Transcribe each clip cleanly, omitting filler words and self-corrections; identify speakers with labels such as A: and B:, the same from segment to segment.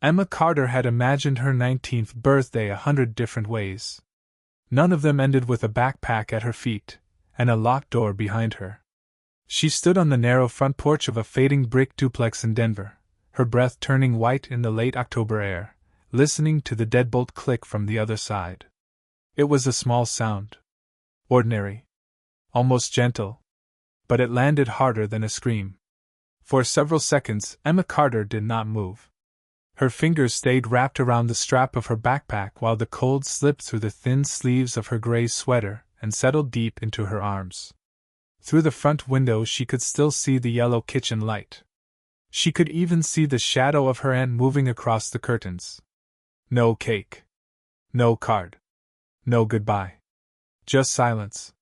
A: Emma Carter had imagined her 19th birthday 100 different ways. None of them ended with a backpack at her feet and a locked door behind her. She stood on the narrow front porch of a fading brick duplex in Denver, her breath turning white in the late October air, listening to the deadbolt click from the other side. It was a small sound. Ordinary. Almost gentle. But it landed harder than a scream. For several seconds, Emma Carter did not move. Her fingers stayed wrapped around the strap of her backpack while the cold slipped through the thin sleeves of her gray sweater and settled deep into her arms. Through the front window she could still see the yellow kitchen light. She could even see the shadow of her aunt moving across the curtains. No cake. No card. No goodbye. Just silence.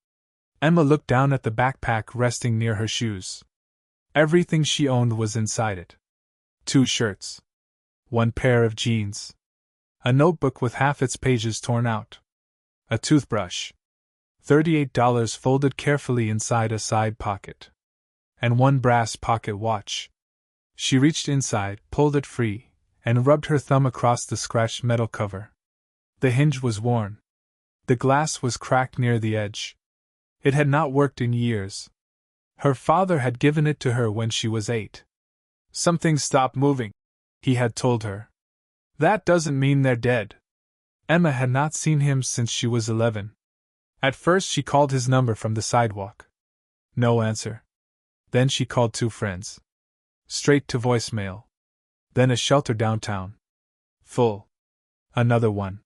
A: Emma looked down at the backpack resting near her shoes. Everything she owned was inside it. 2 shirts. 1 pair of jeans. A notebook with half its pages torn out. A toothbrush. $38 folded carefully inside a side pocket. And 1 brass pocket watch. She reached inside, pulled it free, and rubbed her thumb across the scratched metal cover. The hinge was worn. The glass was cracked near the edge. It had not worked in years. Her father had given it to her when she was 8. "Something stopped moving," he had told her. "That doesn't mean they're dead." Emma had not seen him since she was 11. At first she called his number from the sidewalk. No answer. Then she called 2 friends. Straight to voicemail. Then a shelter downtown. Full. Another one.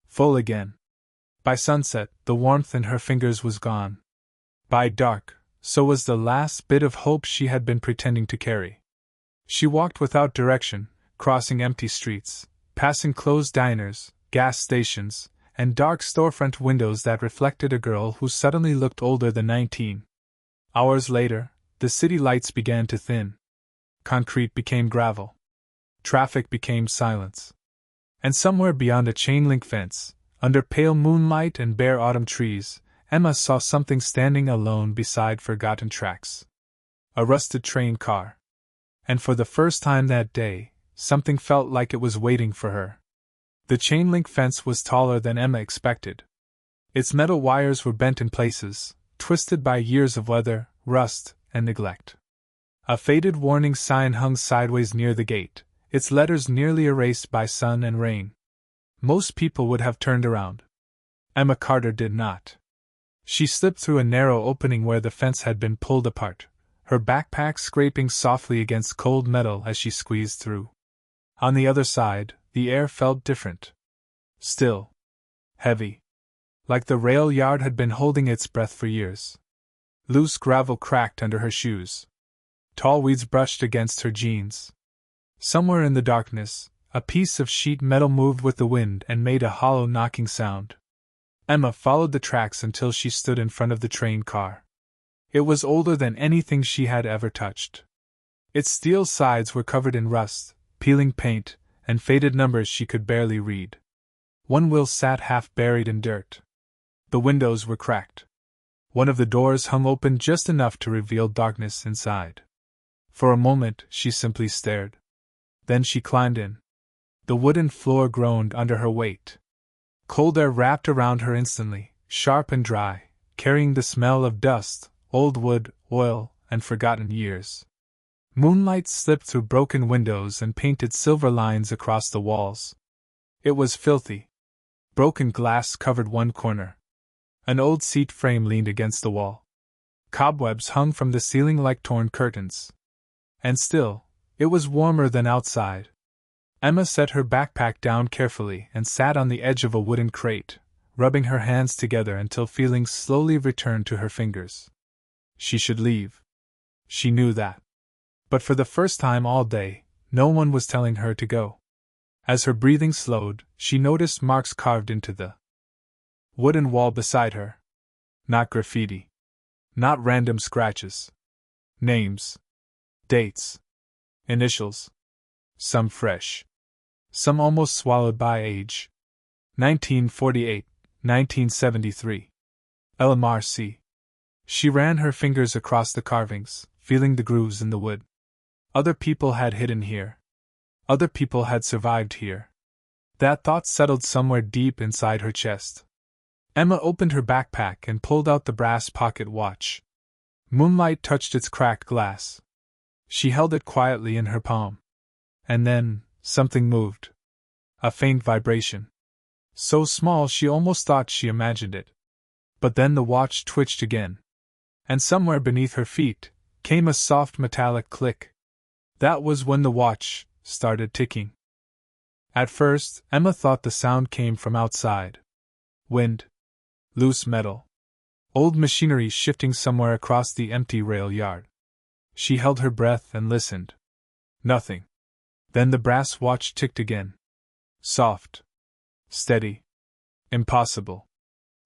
A: Full again. By sunset, the warmth in her fingers was gone. By dark, so was the last bit of hope she had been pretending to carry. She walked without direction, crossing empty streets, passing closed diners, gas stations, and dark storefront windows that reflected a girl who suddenly looked older than 19. Hours later, the city lights began to thin. Concrete became gravel. Traffic became silence. And somewhere beyond a chain-link fence, under pale moonlight and bare autumn trees, Emma saw something standing alone beside forgotten tracks. A rusted train car. And for the first time that day, something felt like it was waiting for her. The chain-link fence was taller than Emma expected. Its metal wires were bent in places, twisted by years of weather, rust, and neglect. A faded warning sign hung sideways near the gate, its letters nearly erased by sun and rain. Most people would have turned around. Emma Carter did not. She slipped through a narrow opening where the fence had been pulled apart, her backpack scraping softly against cold metal as she squeezed through. On the other side, the air felt different. Still. Heavy. Like the rail yard had been holding its breath for years. Loose gravel cracked under her shoes. Tall weeds brushed against her jeans. Somewhere in the darkness, a piece of sheet metal moved with the wind and made a hollow knocking sound. Emma followed the tracks until she stood in front of the train car. It was older than anything she had ever touched. Its steel sides were covered in rust, peeling paint, and faded numbers she could barely read. One wheel sat half buried in dirt. The windows were cracked. One of the doors hung open just enough to reveal darkness inside. For a moment, she simply stared. Then she climbed in. The wooden floor groaned under her weight. Cold air wrapped around her instantly, sharp and dry, carrying the smell of dust, old wood, oil, and forgotten years. Moonlight slipped through broken windows and painted silver lines across the walls. It was filthy. Broken glass covered one corner. An old seat frame leaned against the wall. Cobwebs hung from the ceiling like torn curtains. And still, it was warmer than outside. Emma set her backpack down carefully and sat on the edge of a wooden crate, rubbing her hands together until feeling slowly returned to her fingers. She should leave. She knew that. But for the first time all day, no one was telling her to go. As her breathing slowed, she noticed marks carved into the wooden wall beside her. Not graffiti. Not random scratches. Names. Dates. Initials. Some fresh. Some almost swallowed by age. 1948, 1973. LMRC. She ran her fingers across the carvings, feeling the grooves in the wood. Other people had hidden here. Other people had survived here. That thought settled somewhere deep inside her chest. Emma opened her backpack and pulled out the brass pocket watch. Moonlight touched its cracked glass. She held it quietly in her palm. And then, something moved. A faint vibration. So small she almost thought she imagined it. But then the watch twitched again. And somewhere beneath her feet came a soft metallic click. That was when the watch started ticking. At first, Emma thought the sound came from outside. Wind. Loose metal. Old machinery shifting somewhere across the empty rail yard. She held her breath and listened. Nothing. Then the brass watch ticked again. Soft. Steady. Impossible.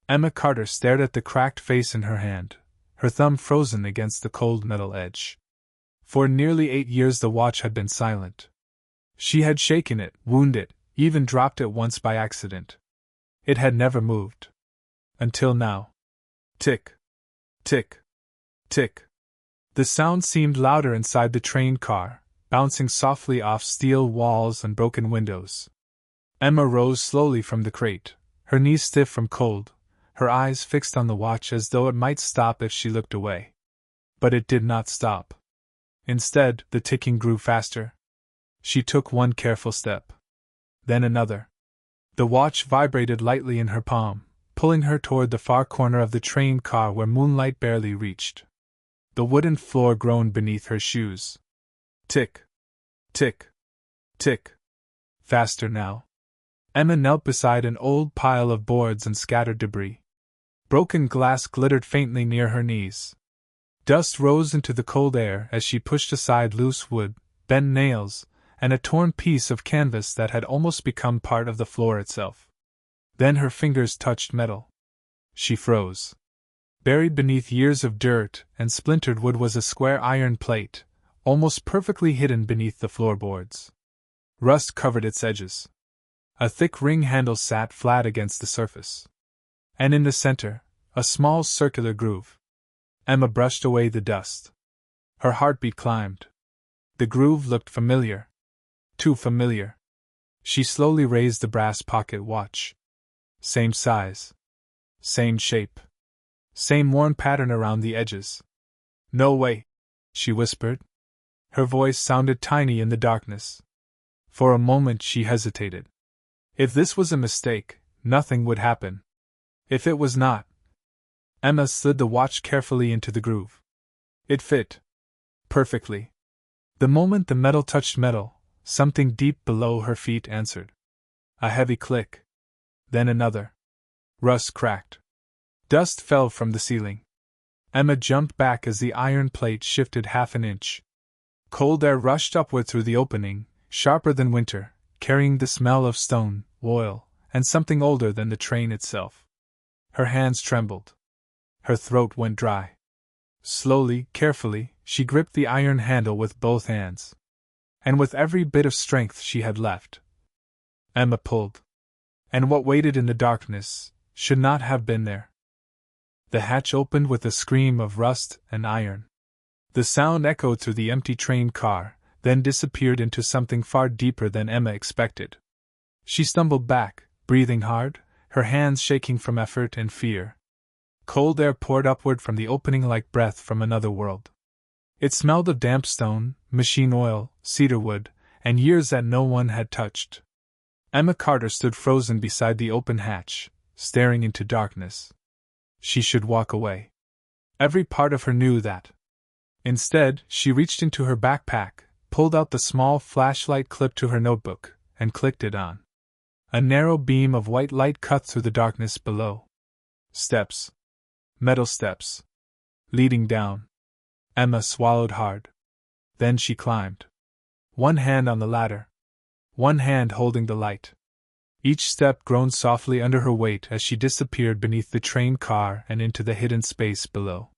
A: Emma Carter stared at the cracked face in her hand, her thumb frozen against the cold metal edge. For nearly 8 years the watch had been silent. She had shaken it, wounded it, even dropped it once by accident. It had never moved. Until now. Tick. Tick. Tick. The sound seemed louder inside the train car, bouncing softly off steel walls and broken windows. Emma rose slowly from the crate, her knees stiff from cold, her eyes fixed on the watch as though it might stop if she looked away. But it did not stop. Instead, the ticking grew faster. She took one careful step. Then another. The watch vibrated lightly in her palm, pulling her toward the far corner of the train car where moonlight barely reached. The wooden floor groaned beneath her shoes. Tick. Tick. Tick. Faster now. Emma knelt beside an old pile of boards and scattered debris. Broken glass glittered faintly near her knees. Dust rose into the cold air as she pushed aside loose wood, bent nails, and a torn piece of canvas that had almost become part of the floor itself. Then her fingers touched metal. She froze. Buried beneath years of dirt and splintered wood was a square iron plate, almost perfectly hidden beneath the floorboards. Rust covered its edges. A thick ring handle sat flat against the surface. And in the center, a small circular groove. Emma brushed away the dust. Her heartbeat climbed. The groove looked familiar. Too familiar. She slowly raised the brass pocket watch. Same size. Same shape. Same worn pattern around the edges. No way, she whispered. Her voice sounded tiny in the darkness. For a moment she hesitated. If this was a mistake, nothing would happen. If it was not. Emma slid the watch carefully into the groove. It fit. Perfectly. The moment the metal touched metal, something deep below her feet answered. A heavy click. Then another. Rust cracked. Dust fell from the ceiling. Emma jumped back as the iron plate shifted half an inch. Cold air rushed upward through the opening, sharper than winter, carrying the smell of stone, oil, and something older than the train itself. Her hands trembled. Her throat went dry. Slowly, carefully, she gripped the iron handle with both hands. And with every bit of strength she had left, Emma pulled. And what waited in the darkness should not have been there. The hatch opened with a scream of rust and iron. The sound echoed through the empty train car, then disappeared into something far deeper than Emma expected. She stumbled back, breathing hard, her hands shaking from effort and fear. Cold air poured upward from the opening like breath from another world. It smelled of damp stone, machine oil, cedar wood, and years that no one had touched. Emma Carter stood frozen beside the open hatch, staring into darkness. She should walk away. Every part of her knew that. Instead, she reached into her backpack, pulled out the small flashlight clipped to her notebook, and clicked it on. A narrow beam of white light cut through the darkness below. Steps. Metal steps. Leading down. Emma swallowed hard. Then she climbed. One hand on the ladder. One hand holding the light. Each step groaned softly under her weight as she disappeared beneath the train car and into the hidden space below.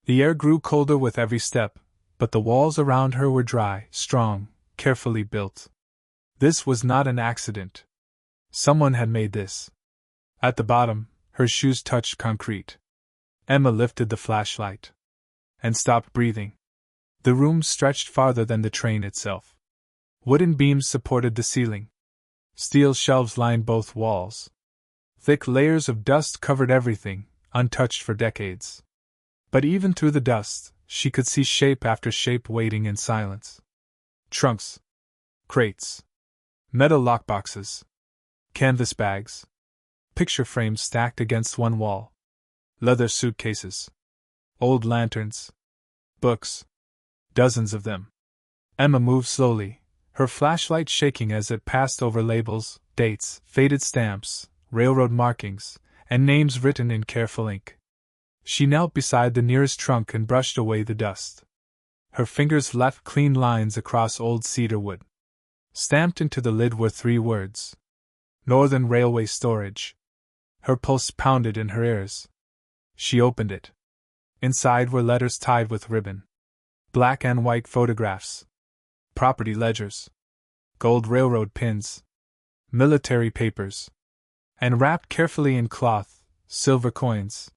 A: The air grew colder with every step, but the walls around her were dry, strong, carefully built. This was not an accident. Someone had made this. At the bottom, her shoes touched concrete. Emma lifted the flashlight. And stopped breathing. The room stretched farther than the train itself. Wooden beams supported the ceiling. Steel shelves lined both walls. Thick layers of dust covered everything, untouched for decades. But even through the dust, she could see shape after shape waiting in silence. Trunks. Crates. Metal lockboxes. Canvas bags. Picture frames stacked against one wall. Leather suitcases. Old lanterns. Books. Dozens of them. Emma moved slowly, her flashlight shaking as it passed over labels, dates, faded stamps, railroad markings, and names written in careful ink. She knelt beside the nearest trunk and brushed away the dust. Her fingers left clean lines across old cedar wood. Stamped into the lid were 3 words. Northern Railway Storage. Her pulse pounded in her ears. She opened it. Inside were letters tied with ribbon. Black and white photographs. Property ledgers. Gold railroad pins. Military papers. And wrapped carefully in cloth, silver coins.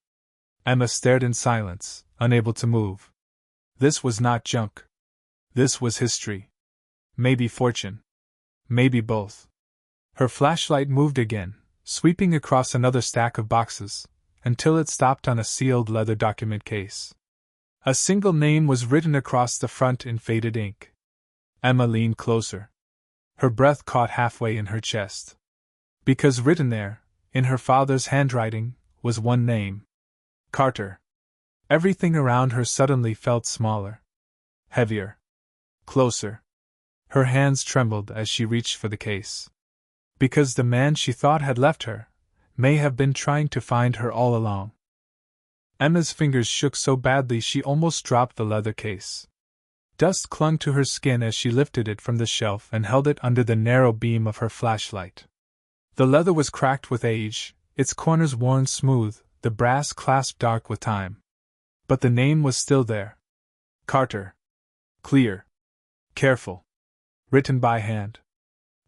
A: Emma stared in silence, unable to move. This was not junk. This was history. Maybe fortune. Maybe both. Her flashlight moved again, sweeping across another stack of boxes, until it stopped on a sealed leather document case. A single name was written across the front in faded ink. Emma leaned closer. Her breath caught halfway in her chest. Because written there, in her father's handwriting, was one name. Carter. Everything around her suddenly felt smaller. Heavier. Closer. Her hands trembled as she reached for the case. Because the man she thought had left her may have been trying to find her all along. Emma's fingers shook so badly she almost dropped the leather case. Dust clung to her skin as she lifted it from the shelf and held it under the narrow beam of her flashlight. The leather was cracked with age, its corners worn smooth, the brass clasp dark with time. But the name was still there. Carter. Clear. Careful. Written by hand.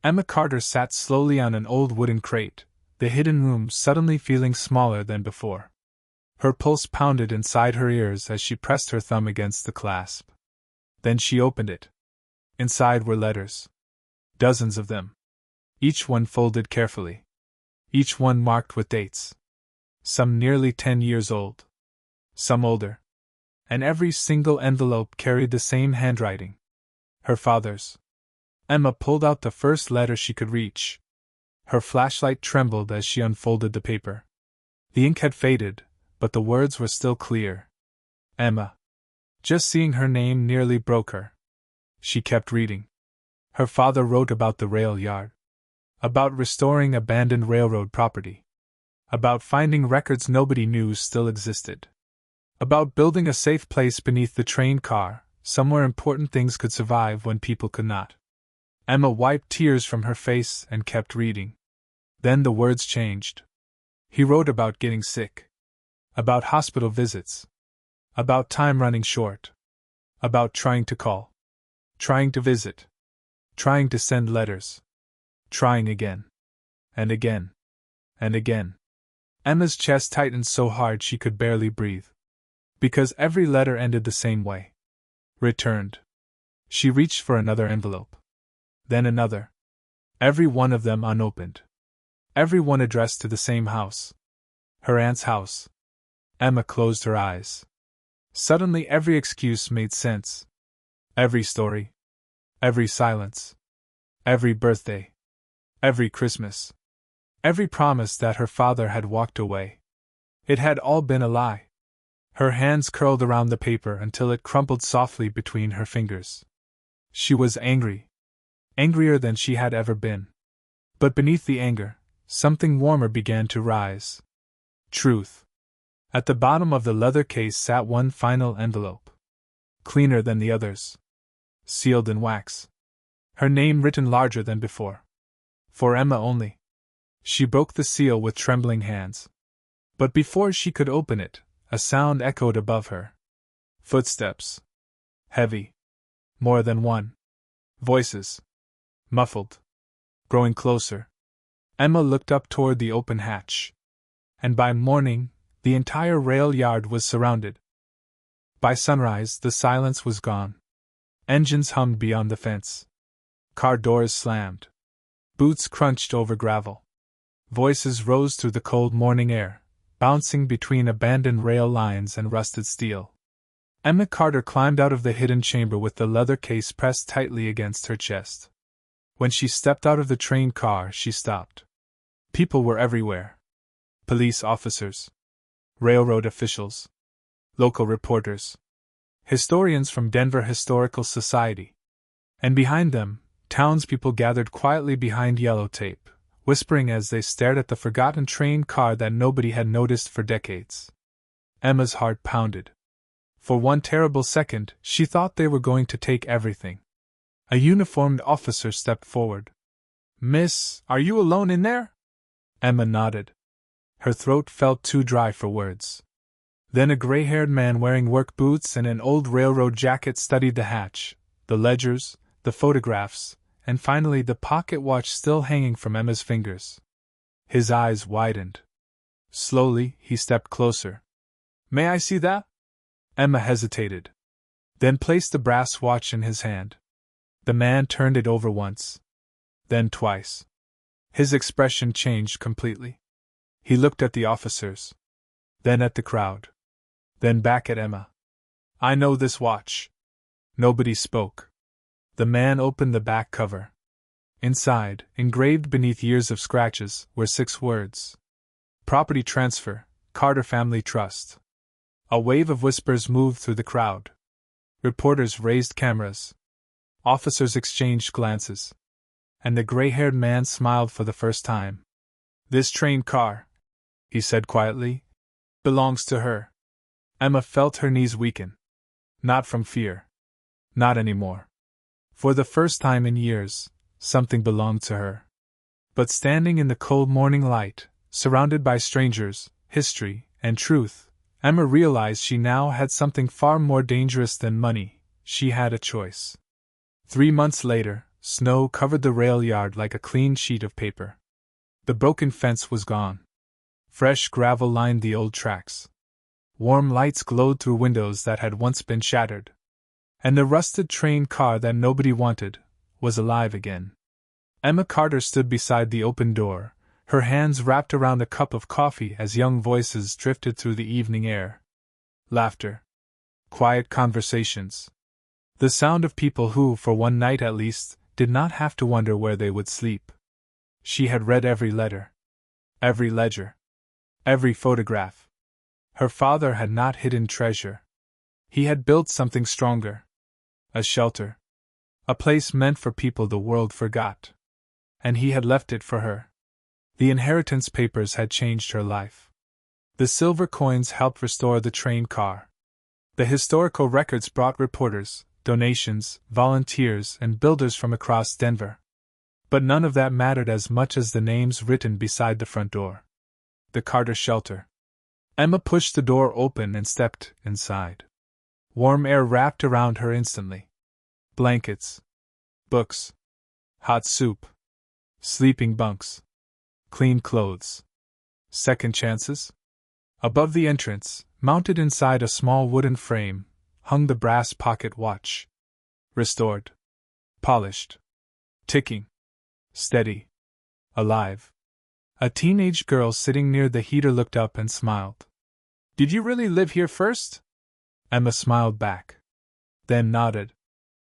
A: Emma Carter sat slowly on an old wooden crate, the hidden room suddenly feeling smaller than before. Her pulse pounded inside her ears as she pressed her thumb against the clasp. Then she opened it. Inside were letters. Dozens of them. Each one folded carefully. Each one marked with dates. Some nearly 10 years old. Some older. And every single envelope carried the same handwriting. Her father's. Emma pulled out the first letter she could reach. Her flashlight trembled as she unfolded the paper. The ink had faded, but the words were still clear. Emma. Just seeing her name nearly broke her. She kept reading. Her father wrote about the rail yard. About restoring abandoned railroad property. About finding records nobody knew still existed. About building a safe place beneath the train car, somewhere important things could survive when people could not. Emma wiped tears from her face and kept reading. Then the words changed. He wrote about getting sick. About hospital visits. About time running short. About trying to call. Trying to visit. Trying to send letters. Trying again. And again. And again. Emma's chest tightened so hard she could barely breathe. Because every letter ended the same way. Returned. She reached for another envelope. Then another. Every one of them unopened. Every one addressed to the same house. Her aunt's house. Emma closed her eyes. Suddenly every excuse made sense. Every story. Every silence. Every birthday. Every Christmas. Every promise that her father had walked away. It had all been a lie. Her hands curled around the paper until it crumpled softly between her fingers. She was angry. Angrier than she had ever been. But beneath the anger, something warmer began to rise. Truth. At the bottom of the leather case sat one final envelope. Cleaner than the others. Sealed in wax. Her name written larger than before. For Emma only. She broke the seal with trembling hands. But before she could open it, a sound echoed above her. Footsteps. Heavy. More than one. Voices. Muffled. Growing closer. Emma looked up toward the open hatch. And by morning, the entire rail yard was surrounded. By sunrise, the silence was gone. Engines hummed beyond the fence. Car doors slammed. Boots crunched over gravel. Voices rose through the cold morning air, bouncing between abandoned rail lines and rusted steel. Emma Carter climbed out of the hidden chamber with the leather case pressed tightly against her chest. When she stepped out of the train car, she stopped. People were everywhere. Police officers, railroad officials, local reporters, historians from Denver Historical Society. And behind them, townspeople gathered quietly behind yellow tape, whispering as they stared at the forgotten train car that nobody had noticed for decades. Emma's heart pounded. For one terrible second, she thought they were going to take everything. A uniformed officer stepped forward. "Miss, are you alone in there?" Emma nodded. Her throat felt too dry for words. Then a gray-haired man wearing work boots and an old railroad jacket studied the hatch, the ledgers, the photographs, and finally the pocket watch still hanging from Emma's fingers. His eyes widened. Slowly, he stepped closer. "May I see that?" Emma hesitated. Then placed the brass watch in his hand. The man turned it over once. Then twice. His expression changed completely. He looked at the officers. Then at the crowd. Then back at Emma. "I know this watch." Nobody spoke. The man opened the back cover. Inside, engraved beneath years of scratches, were 6 words. Property transfer, Carter Family Trust. A wave of whispers moved through the crowd. Reporters raised cameras. Officers exchanged glances. And the gray-haired man smiled for the first time. "This train car," he said quietly, "belongs to her." Emma felt her knees weaken. Not from fear. Not anymore. For the first time in years, something belonged to her. But standing in the cold morning light, surrounded by strangers, history, and truth, Emma realized she now had something far more dangerous than money. She had a choice. 3 months later, snow covered the rail yard like a clean sheet of paper. The broken fence was gone. Fresh gravel lined the old tracks. Warm lights glowed through windows that had once been shattered. And the rusted train car that nobody wanted was alive again. Emma Carter stood beside the open door, her hands wrapped around a cup of coffee as young voices drifted through the evening air. Laughter. Quiet conversations. The sound of people who, for one night at least, did not have to wonder where they would sleep. She had read every letter. Every ledger. Every photograph. Her father had not hidden treasure. He had built something stronger. A shelter. A place meant for people the world forgot. And he had left it for her. The inheritance papers had changed her life. The silver coins helped restore the train car. The historical records brought reporters, donations, volunteers, and builders from across Denver. But none of that mattered as much as the names written beside the front door. The Carter shelter. Emma pushed the door open and stepped inside. Warm air wrapped around her instantly. Blankets. Books. Hot soup. Sleeping bunks. Clean clothes. Second chances? Above the entrance, mounted inside a small wooden frame, hung the brass pocket watch. Restored. Polished. Ticking. Steady. Alive. A teenage girl sitting near the heater looked up and smiled. "Did you really live here first?" Emma smiled back. Then nodded.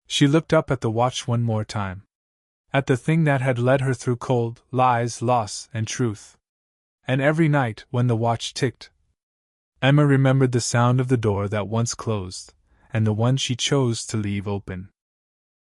A: She looked up at the watch one more time. At the thing that had led her through cold, lies, loss, and truth. And every night, when the watch ticked, Emma remembered the sound of the door that once closed, and the one she chose to leave open.